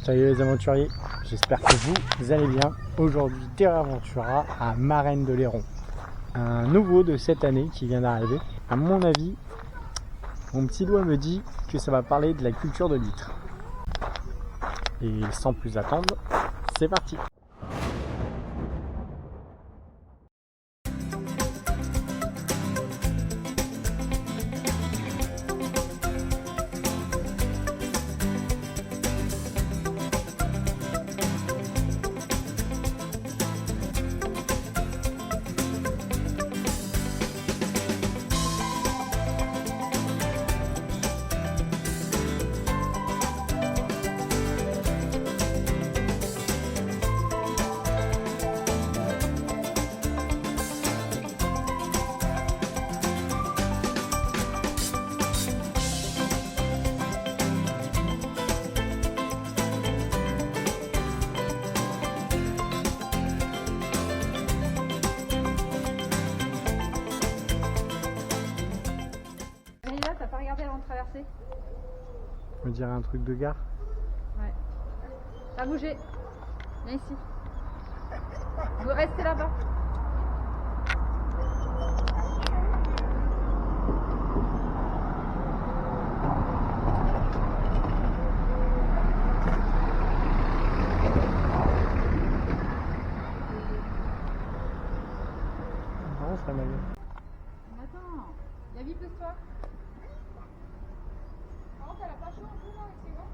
Salut les aventuriers, j'espère que vous allez bien. Aujourd'hui, Terra Aventura à Marennes de Léron. Un nouveau de cette année qui vient d'arriver. À mon avis, mon petit doigt me dit que ça va parler de la culture de l'huître. Et sans plus attendre, c'est parti! T'as pas regardé avant de traverser? On dirait un truc de gare. Ouais. T'as bougé. Viens ici. Vous restez là-bas. Non, ça m'a bien. Attends. La vie pousse-toi. Elle a pas chaud un peu là avec ses gants?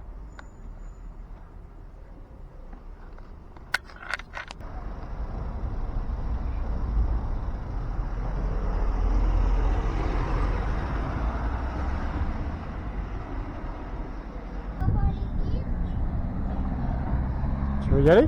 Tu veux y aller?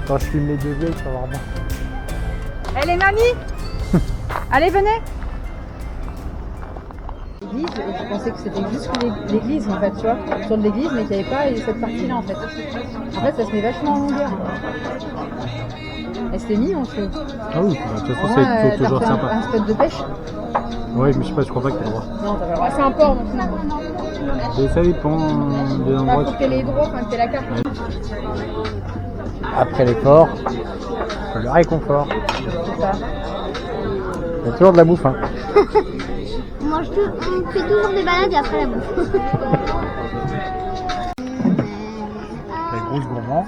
Quand je filme les deux vieilles, tu vas voir bien. Elle est mamie. Allez, venez. L'église, je pensais que c'était juste l'église en fait, tu vois, sur de l'église, mais qu'il n'y avait pas cette partie-là en fait. En fait, ça se met vachement en longueur. Et c'était mignon, je trouve. Ah oui, de toute façon, c'est toujours sympa. Un spot de pêche. Ouais, mais je sais pas, je crois pas que t'as le droit. Non, t'as pas le droit. C'est un port, donc Et ça dépend des endroits. Faut que t'aies les droits, enfin que t'aies la carte. Ouais. après l'effort, le réconfort. C'est ça. Il y a toujours de la bouffe, hein. On fait toujours des balades et après la bouffe. Les grosses gourmands.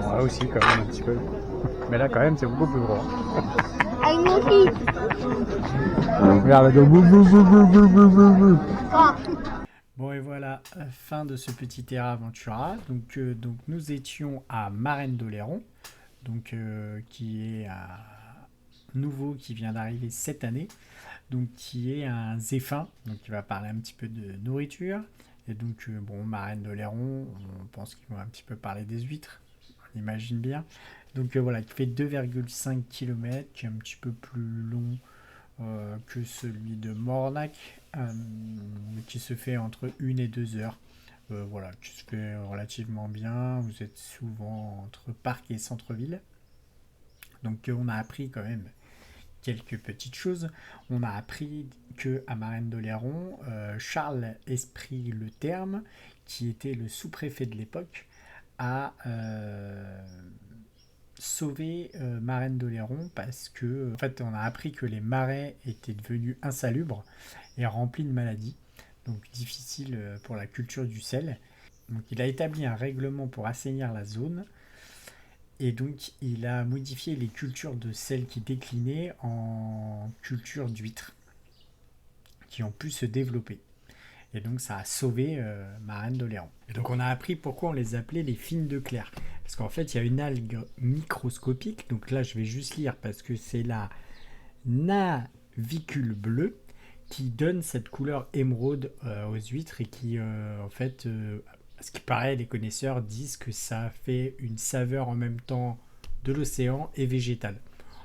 Bon, là aussi, quand même, un petit peu. Mais là, quand même, c'est beaucoup plus gros. Avec moi aussi. Regarde, le bou bou bou bou bou bou bou bou. Oh. Bon, et voilà, fin de ce petit Terra Aventura. Donc, nous étions à Marraine d'Oléron, qui est nouveau, qui vient d'arriver cette année, donc qui est un zéphin, donc qui va parler un petit peu de nourriture. Et donc, Marraine d'Oléron, on pense qu'ils vont un petit peu parler des huîtres, on imagine bien. Donc voilà, qui fait 2,5 km, qui est un petit peu plus long que celui de Morlac, qui se fait entre 1 et 2 heures. Voilà, qui se fait relativement bien. Vous êtes souvent entre parc et centre-ville. Donc on a appris quand même quelques petites choses. On a appris que à Marraine d'Oléron, Charles Esprit Le Terme, qui était le sous-préfet de l'époque, a sauvé Marraine d'Oléron parce que en fait on a appris que les marais étaient devenus insalubres et remplis de maladies, donc difficile pour la culture du sel. Donc il a établi un règlement pour assainir la zone et donc il a modifié les cultures de sel qui déclinaient en cultures d'huîtres qui ont pu se développer. Et donc ça a sauvé Marraine d'Oléron. Et donc on a appris pourquoi on les appelait les fines de Clerc. Parce qu'en fait il y a une algue microscopique, donc là je vais juste lire parce que c'est la navicule bleue qui donne cette couleur émeraude aux huîtres et qui en fait, ce qui paraît, les connaisseurs disent que ça fait une saveur en même temps de l'océan et végétale.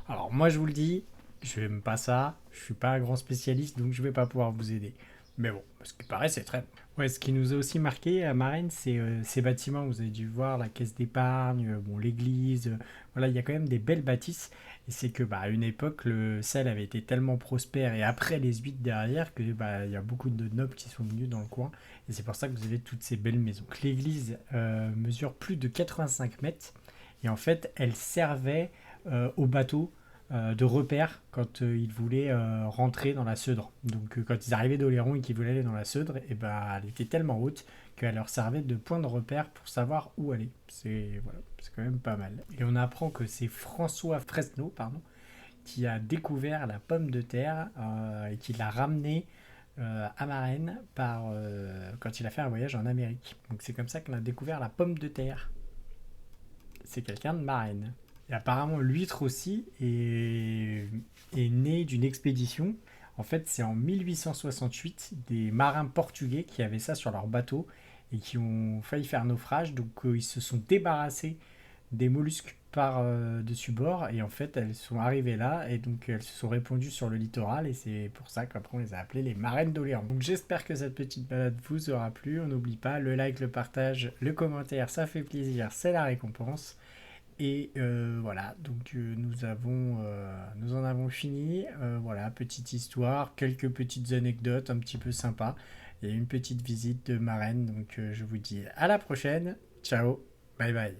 Alors moi je vous le dis, je n'aime pas ça, je suis pas un grand spécialiste donc je vais pas pouvoir vous aider. Mais bon, ce qui paraît, c'est très bon. Ouais, ce qui nous a aussi marqué à Marraine, c'est ces bâtiments. Vous avez dû voir la caisse d'épargne, l'église. Voilà, il y a quand même des belles bâtisses. Et c'est que, à une époque, le sel avait été tellement prospère et après les huîtres derrière que, il y a beaucoup de nobles qui sont venus dans le coin. Et c'est pour ça que vous avez toutes ces belles maisons. Donc, l'église mesure plus de 85 mètres. Et en fait, elle servait aux bateaux de repères quand ils voulaient rentrer dans la Seudre. Donc quand ils arrivaient d'Oléron et qu'ils voulaient aller dans la Seudre, et elle était tellement haute qu'elle leur servait de point de repère pour savoir où aller. C'est quand même pas mal. Et on apprend que c'est François Fresneau qui a découvert la pomme de terre et qui l'a ramenée à Marraine quand il a fait un voyage en Amérique. Donc c'est comme ça qu'on a découvert la pomme de terre. C'est quelqu'un de Marraine. Et apparemment, l'huître aussi est née d'une expédition. En fait, c'est en 1868 des marins portugais qui avaient ça sur leur bateau et qui ont failli faire naufrage. Donc, ils se sont débarrassés des mollusques par-dessus bord. Et en fait, elles sont arrivées là et donc elles se sont répandues sur le littoral. Et c'est pour ça qu'après, on les a appelées les marraines d'Oléron. Donc, j'espère que cette petite balade vous aura plu. On n'oublie pas le like, le partage, le commentaire. Ça fait plaisir, c'est la récompense. Et voilà, donc nous en avons fini. Voilà, petite histoire, quelques petites anecdotes un petit peu sympas. Et une petite visite de Marraine. Donc je vous dis à la prochaine. Ciao, bye bye.